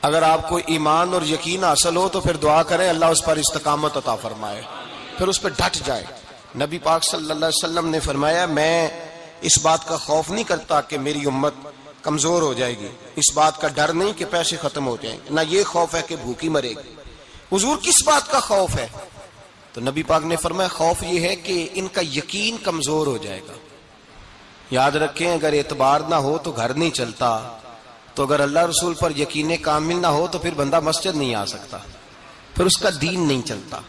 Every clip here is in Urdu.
اگر آپ کو ایمان اور یقین حاصل ہو تو پھر دعا کریں اللہ اس پر استقامت عطا فرمائے، پھر اس پہ ڈٹ جائے۔ نبی پاک صلی اللہ علیہ وسلم نے فرمایا میں اس بات کا خوف نہیں کرتا کہ میری امت کمزور ہو جائے گی، اس بات کا ڈر نہیں کہ پیسے ختم ہو جائیں گے، نہ یہ خوف ہے کہ بھوکی مرے گی۔ حضور کس بات کا خوف ہے؟ تو نبی پاک نے فرمایا خوف یہ ہے کہ ان کا یقین کمزور ہو جائے گا۔ یاد رکھیں اگر اعتبار نہ ہو تو گھر نہیں چلتا، تو اگر اللہ رسول پر یقین کامل نہ ہو تو پھر بندہ مسجد نہیں آ سکتا، پھر اس کا دین نہیں چلتا،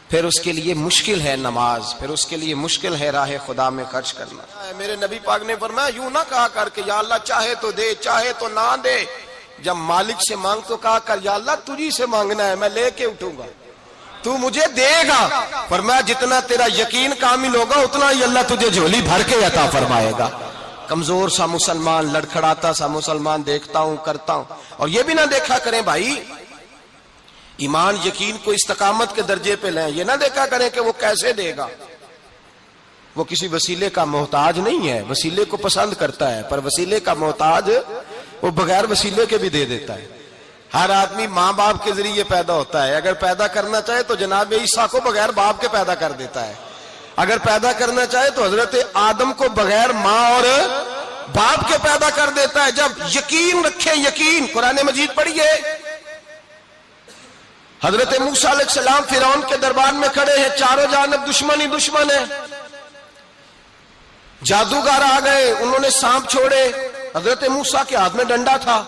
پھر اس کے لیے مشکل ہے نماز، پھر اس کے لیے مشکل ہے راہ خدا میں خرچ کرنا۔ میرے نبی پاک نے فرمایا یوں نہ کہا کر کے یا اللہ چاہے تو دے چاہے تو نہ دے، جب مالک سے مانگ تو کہا کر یا اللہ تجھی سے مانگنا ہے، میں لے کے اٹھوں گا، تو مجھے دے گا۔ فرمایا جتنا تیرا یقین کامل ہوگا اتنا ہی اللہ تجھے جھولی بھر کے عطا فرمائے گا۔ کمزور سا مسلمان، لڑکھڑاتا سا مسلمان دیکھتا ہوں کرتا ہوں، اور یہ بھی نہ دیکھا کریں بھائی ایمان یقین کو استقامت کے درجے پہ لیں، یہ نہ دیکھا کریں کہ وہ کیسے دے گا، وہ کسی وسیلے کا محتاج نہیں ہے، وسیلے کو پسند کرتا ہے، پر وسیلے کا محتاج وہ بغیر وسیلے کے بھی دے دیتا ہے۔ ہر آدمی ماں باپ کے ذریعے پیدا ہوتا ہے، اگر پیدا کرنا چاہے تو جناب عیسیٰ کو بغیر باپ کے پیدا کر دیتا ہے، اگر پیدا کرنا چاہے تو حضرت آدم کو بغیر ماں اور باپ کے پیدا کر دیتا ہے۔ جب یقین رکھیں، یقین، قرآن مجید پڑھیے، حضرت موسیٰ علیہ السلام فرعون کے دربار میں کھڑے ہیں، چاروں جانب دشمن ہی دشمن ہے، جادوگر آ گئے، انہوں نے سانپ چھوڑے، حضرت موسیٰ کے ہاتھ میں ڈنڈا تھا،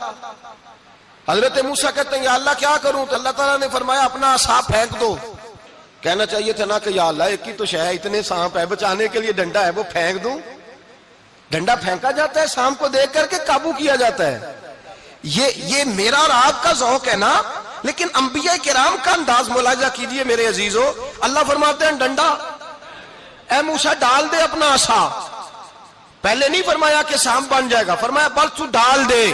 حضرت موسیٰ کہتے ہیں یا اللہ کیا کروں؟ تو اللہ تعالیٰ نے فرمایا اپنا عصا پھینک دو۔ کہنا چاہیے تھا نا کہ یا اللہ ایک ہی تو شے ہے، اتنے سانپ ہے، بچانے کے لیے ڈنڈا ہے وہ پھینک دوں؟ ڈنڈا پھینکا جاتا ہے، سانپ کو دیکھ کر کے قابو کیا جاتا ہے۔ یہ میرا اور آپ کا ذوق ہے نا، لیکن انبیاء کرام کا انداز ملاحظہ کیجئے میرے عزیزو۔ اللہ فرماتے ہیں ڈنڈا اے موسیٰ ڈال دے اپنا عصا، پہلے نہیں فرمایا کہ سانپ بن جائے گا، فرمایا بس تو ڈال دے۔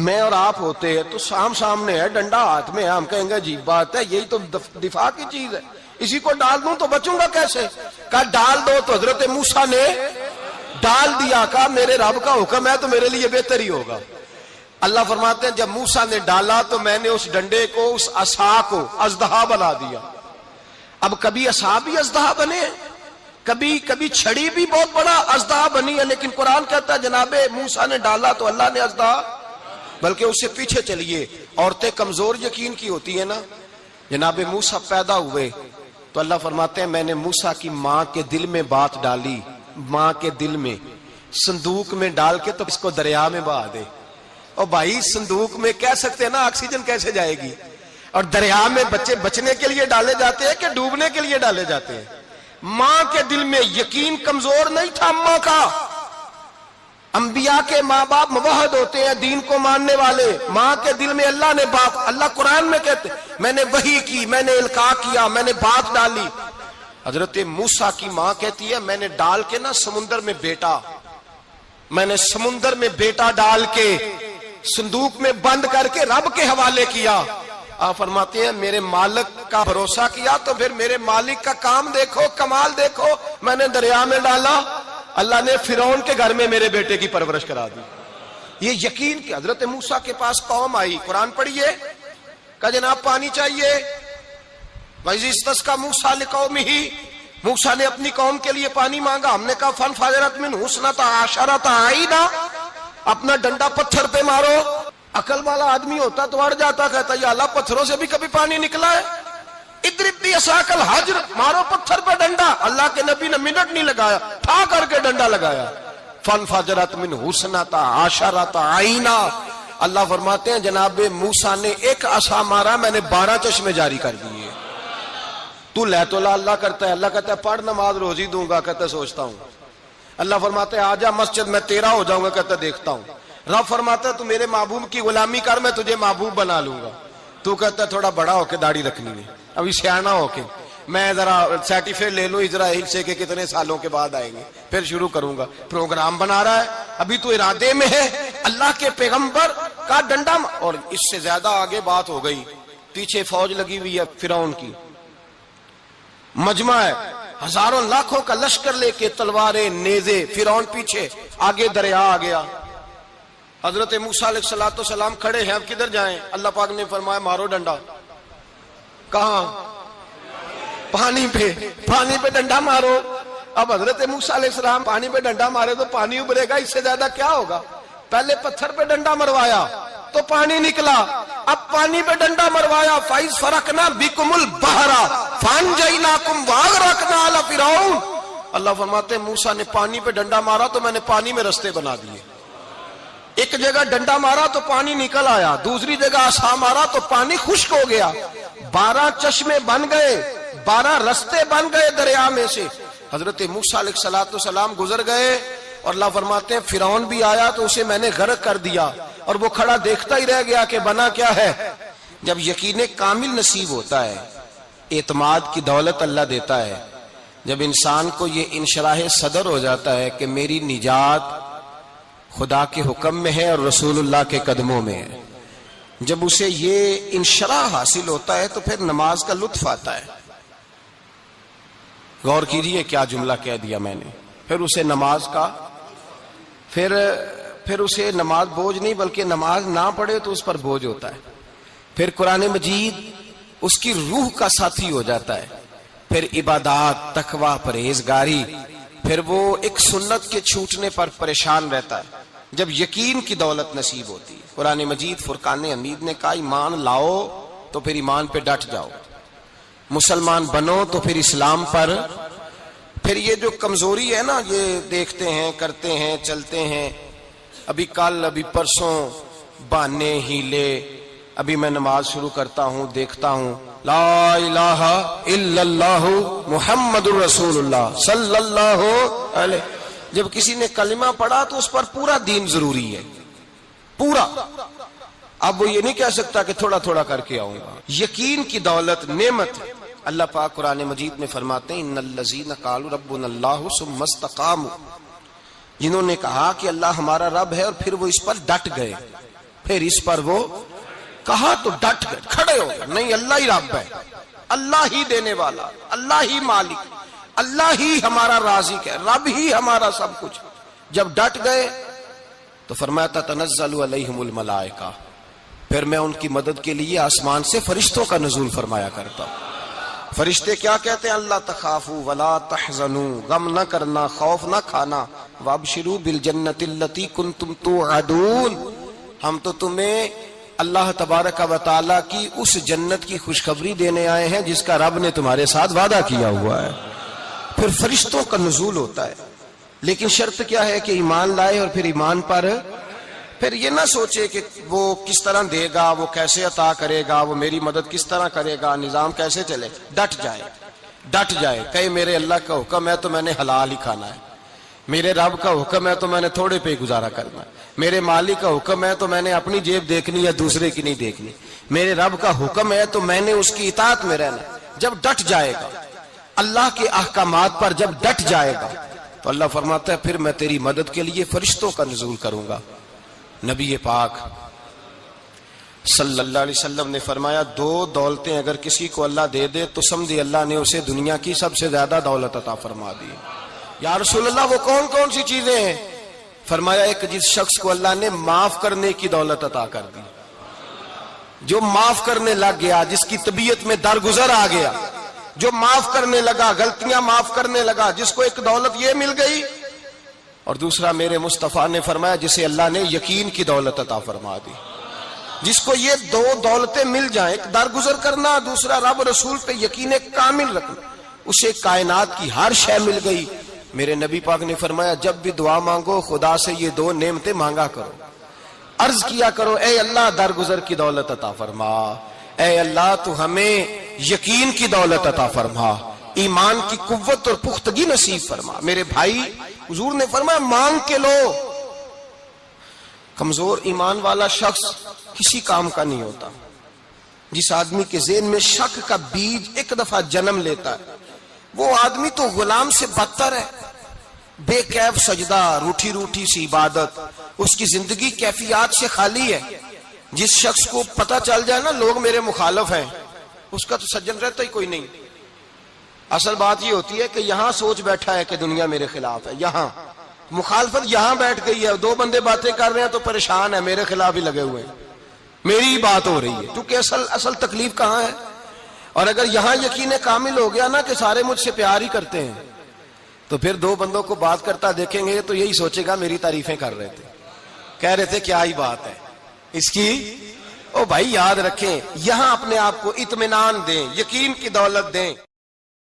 میں اور آپ ہوتے ہیں تو سامنے ہے، ڈنڈا ہاتھ میں ہے، ہم کہیں گے عجیب بات ہے، یہی تو دفاع کی چیز ہے، اسی کو ڈال دوں تو بچوں گا کیسے؟ کہا ڈال دو، تو حضرت موسیٰ نے ڈال دیا، کہا میرے رب کا حکم ہے تو میرے لیے بہتر ہی ہوگا۔ اللہ فرماتے ہیں جب موسیٰ نے ڈالا تو میں نے اس ڈنڈے کو، اس عصا کو اژدہا بنا دیا۔ اب کبھی عصا بھی اژدہا بنے، کبھی چھڑی بھی بہت بڑا اژدہا بنی ہے، لیکن قرآن کہتا ہے جناب موسیٰ نے ڈالا تو اللہ نے اژدہا، بلکہ اس سے پیچھے چلیے، عورتیں کمزور یقین کی ہوتی ہیں نا، جناب موسیٰ پیدا ہوئے تو اللہ فرماتے ہیں میں نے موسیٰ کی ماں کے دل میں بات ڈالی، ماں کے دل میں، صندوق میں ڈال کے تو اس کو دریا میں بہا دے۔ اور بھائی صندوق میں کہہ سکتے ہیں نا آکسیجن کیسے جائے گی، اور دریا میں بچے بچنے کے لیے ڈالے جاتے ہیں کہ ڈوبنے کے لیے ڈالے جاتے ہیں؟ ماں کے دل میں یقین کمزور نہیں تھا اماں کا۔ انبیاء کے ماں باپ موحد ہوتے ہیں، دین کو ماننے والے، ماں کے دل میں اللہ نے بات، اللہ قرآن میں کہتے میں نے وحی کی، میں نے القاء کیا، میں نے بات ڈالی۔ حضرت موسیٰ کی ماں کہتی ہے میں نے ڈال کے نا سمندر میں بیٹا، میں نے سمندر میں بیٹا ڈال کے صندوق میں بند کر کے رب کے حوالے کیا۔ آپ فرماتے ہیں میرے مالک کا بھروسہ کیا تو پھر میرے مالک کا کام دیکھو، کمال دیکھو، میں نے دریا میں ڈالا، اللہ نے فرعون کے گھر میں میرے بیٹے کی پرورش کرا دی۔ یہ یقین کہ حضرت موسیٰ کے پاس قوم آئی، قرآن پڑھیے، کہا جناب پانی چاہیے، وَإِذِ اسْتَسْقَىٰ مُوسَىٰ لِقَوْمِهِ، موسیٰ نے اپنی قوم کے لیے پانی مانگا، ہم نے کہا فَانْفَجَرَتْ مِنْهُ اثْنَتَا عَشَرَةَ عَيْنًا، اپنا ڈنڈا پتھر پہ مارو۔ عقل والا آدمی ہوتا تو اڑ جاتا، کہتا یا اللہ پتھروں سے بھی کبھی پانی نکلا ہے؟ اضرب بعصاک الحجر، مارو پتھر پہ ڈنڈا۔ اللہ کے نبی نے منٹ نہیں لگایا، ٹھا کر کے ڈنڈا لگایا، فانفجرت منہ اثنتا عشرۃ عینا۔ اللہ فرماتے ہیں جناب موسیٰ نے ایک عصا مارا، میں نے 12 چشمے جاری کر دیے۔ تو لیت اللہ کرتا ہے، اللہ کہتا ہے پڑھ نماز روزی دوں گا، کہتا ہے سوچتا ہوں۔ اللہ فرماتا ہے آجا مسجد میں تیرا ہو جاؤں گا، کہتا ہے دیکھتا ہوں۔ رب فرماتا ہے تو میرے محبوب کی غلامی کر، میں تجھے محبوب بنا لوں گا۔ تو کہتا ہے تھوڑا بڑا ہو کے داڑھی رکھنی ہے، ابھی سیانا ہو کے میں ذرا سرٹیفکیٹ لے لوں اسرائیل سے کہ کتنے سالوں کے بعد آئیں گے، پھر شروع کروں گا۔ پروگرام بنا رہا ہے، ابھی تو ارادے میں ہے۔ اللہ کے پیغمبر کا ڈنڈا، اور اس سے زیادہ آگے بات ہو گئی، پیچھے فوج لگی ہوئی ہے فرعون کی، مجمع ہے، ہزاروں لاکھوں کا لشکر لے کے، تلواریں نیزے، فرعون پیچھے، آگے دریا آ گیا۔ حضرت موسیٰ علیہ السلام کھڑے ہیں، اب کدھر جائیں؟ اللہ پاک نے فرمایا مارو ڈنڈا۔ کہاں؟ پانی پہ ڈنڈا مارو۔ اب حضرت موسیٰ علیہ السلام پانی پہ ڈنڈا مارے تو پانی ابھرے گا، اس سے زیادہ کیا ہوگا؟ پہلے پتھر پہ ڈنڈا مروایا تو پانی نکلا، اب پانی پہ ڈنڈا مروایا، فَإِذْ فَرَقْنَا بِكُمُ الْبَحْرَ فَأَنْجَيْنَاكُمْ وَأَغْرَقْنَا آلَ فِرْعَوْنَ۔ اللہ فرماتے ہیں موسیٰ نے پانی پہ ڈنڈا مارا تو میں نے پانی میں رستے بنا دیے۔ ایک جگہ ڈنڈا مارا تو پانی نکل آیا، دوسری جگہ عصا مارا تو پانی خشک ہو گیا، 12 چشمے بن گئے، 12 رستے بن گئے دریا میں سے۔ حضرت موسیٰ علیہ السلام گزر گئے اور اللہ فرماتے ہیں فرعون بھی آیا تو اسے میں نے غرق کر دیا، اور وہ کھڑا دیکھتا ہی رہ گیا کہ بنا کیا ہے۔ جب یقین کامل نصیب ہوتا ہے، اعتماد کی دولت اللہ دیتا ہے، جب انسان کو یہ انشراح صدر ہو جاتا ہے کہ میری نجات خدا کے حکم میں ہے اور رسول اللہ کے قدموں میں ہے، جب اسے یہ انشراح حاصل ہوتا ہے تو پھر نماز کا لطف آتا ہے۔ غور کیجئے کیا جملہ کہہ دیا میں نے، پھر اسے نماز کا پھر اسے نماز بوجھ نہیں بلکہ نماز نہ پڑھے تو اس پر بوجھ ہوتا ہے، پھر قرآن مجید اس کی روح کا ساتھی ہو جاتا ہے، پھر عبادات، تقوی، پرہیزگاری، پھر وہ ایک سنت کے چھوٹنے پر پریشان رہتا ہے جب یقین کی دولت نصیب ہوتی ہے۔ قرآن مجید فرقان حمید نے کہا ایمان لاؤ تو پھر ایمان پہ ڈٹ جاؤ، مسلمان بنو تو پھر اسلام پر۔ پھر یہ جو کمزوری ہے نا، یہ دیکھتے ہیں، کرتے ہیں، چلتے ہیں، ابھی کل ابھی پرسوں بہانے ہیلے، ابھی میں نماز شروع کرتا ہوں دیکھتا ہوں لا الہ الا اللہ محمد الرسول اللہ صلی اللہ علیہ، جب کسی نے کلمہ پڑھا تو اس پر پورا دین ضروری ہے، پورا۔ اب وہ یہ نہیں کہہ سکتا کہ تھوڑا تھوڑا کر کے آؤں گا۔ یقین کی دولت نعمت ہے۔ اللہ پاک قرآن مجید میں فرماتے ہیں ان الذین قالوا ربنا اللہ ثم استقاموا، جنہوں نے کہا کہ اللہ ہمارا رب ہے اور پھر وہ اس پر ڈٹ گئے، پھر اس پر وہ کہا تو ڈٹ گئے، کھڑے ہو گئے، نہیں اللہ ہی رب ہے، اللہ ہی دینے والا، اللہ ہی مالک، اللہ ہی ہمارا رازق ہے، رب ہی ہمارا سب کچھ۔ جب ڈٹ گئے تو فرمایا تتنزل علیہم الملائکہ، پھر میں ان کی مدد کے لیے آسمان سے فرشتوں کا نزول فرمایا کرتا ہوں۔ فرشتے کیا کہتے ہیں؟ اللہ تخافوا ولا تحزنوا، غم نہ کرنا، خوف نہ کھانا، وابشروا بالجنۃ التی کنتم توعدون، ہم تو تمہیں اللہ تبارک و تعالیٰ کی اس جنت کی خوشخبری دینے آئے ہیں جس کا رب نے تمہارے ساتھ وعدہ کیا ہوا ہے۔ پھر فرشتوں کا نزول ہوتا ہے، لیکن شرط کیا ہے کہ ایمان لائے، اور پھر ایمان پر پھر یہ نہ سوچے کہ وہ کس طرح دے گا، وہ کیسے عطا کرے گا، وہ میری مدد کس طرح کرے گا، نظام کیسے چلے، ڈٹ جائے، کہے میرے اللہ کا حکم ہے تو میں نے حلال ہی کھانا ہے، میرے رب کا حکم ہے تو میں نے تھوڑے پہ گزارا کرنا ہے، میرے مالک کا حکم ہے تو میں نے اپنی جیب دیکھنی یا دوسرے کی نہیں دیکھنی، میرے رب کا حکم ہے تو میں نے اس کی اطاعت میں رہنا۔ جب ڈٹ جائے گا اللہ کے احکامات پر، جب ڈٹ جائے گا تو اللہ فرماتا ہے پھر میں تیری مدد کے لیے فرشتوں کا نزول کروں گا۔ نبی پاک صلی اللہ علیہ وسلم نے فرمایا 2 دولتیں اگر کسی کو اللہ دے دے تو سمجھے اللہ نے اسے دنیا کی سب سے زیادہ دولت عطا فرما دی۔ یا رسول اللہ وہ کون کون سی چیزیں ہیں؟ فرمایا ایک جس شخص کو اللہ نے معاف کرنے کی دولت عطا کر دی، جو معاف کرنے لگ گیا، جس کی طبیعت میں درگزر آ گیا، جو معاف کرنے لگا، غلطیاں معاف کرنے لگا، جس کو ایک دولت یہ مل گئی۔ اور دوسرا میرے مصطفیٰ نے فرمایا جسے اللہ نے یقین کی دولت عطا فرما دی، جس کو یہ 2 دولتیں مل جائیں، ایک درگزر کرنا، دوسرا رب رسول پہ یقین کامل رکھنا، اسے کائنات کی ہر شے مل گئی۔ میرے نبی پاک نے فرمایا جب بھی دعا مانگو خدا سے یہ 2 نعمتیں مانگا کرو، عرض کیا کرو اے اللہ درگزر کی دولت عطا فرما، اے اللہ تو ہمیں یقین کی دولت عطا فرما، ایمان کی قوت اور پختگی نصیب فرما۔ میرے بھائی حضور نے فرمایا مانگ کے لو۔ کمزور ایمان والا شخص کسی کام کا نہیں ہوتا۔ جس آدمی کے ذہن میں شک کا بیج ایک دفعہ جنم لیتا ہے وہ آدمی تو غلام سے بدتر ہے، بے کیف سجدہ، روٹھی روٹھی سی عبادت، اس کی زندگی کیفیات سے خالی ہے۔ جس شخص کو پتہ چل جائے نا لوگ میرے مخالف ہیں، اس کا تو سجن رہتا ہی کوئی نہیں۔ اصل بات یہ ہوتی ہے کہ یہاں سوچ بیٹھا ہے کہ دنیا میرے خلاف ہے، یہاں مخالفت یہاں بیٹھ گئی ہے، دو بندے باتیں کر رہے ہیں تو پریشان ہے، میرے خلاف ہی لگے ہوئے ہیں، میری ہی بات ہو رہی ہے، کیونکہ اصل تکلیف کہاں ہے؟ اور اگر یہاں یقین کامل ہو گیا نا کہ سارے مجھ سے پیار ہی کرتے ہیں، تو پھر دو بندوں کو بات کرتا دیکھیں گے تو یہی سوچے گا میری تعریفیں کر رہے تھے، کہہ رہے تھے کیا ہی بات ہے اس کی۔ او بھائی یاد رکھیں، یہاں اپنے آپ کو اطمینان دیں، یقین کی دولت دیں۔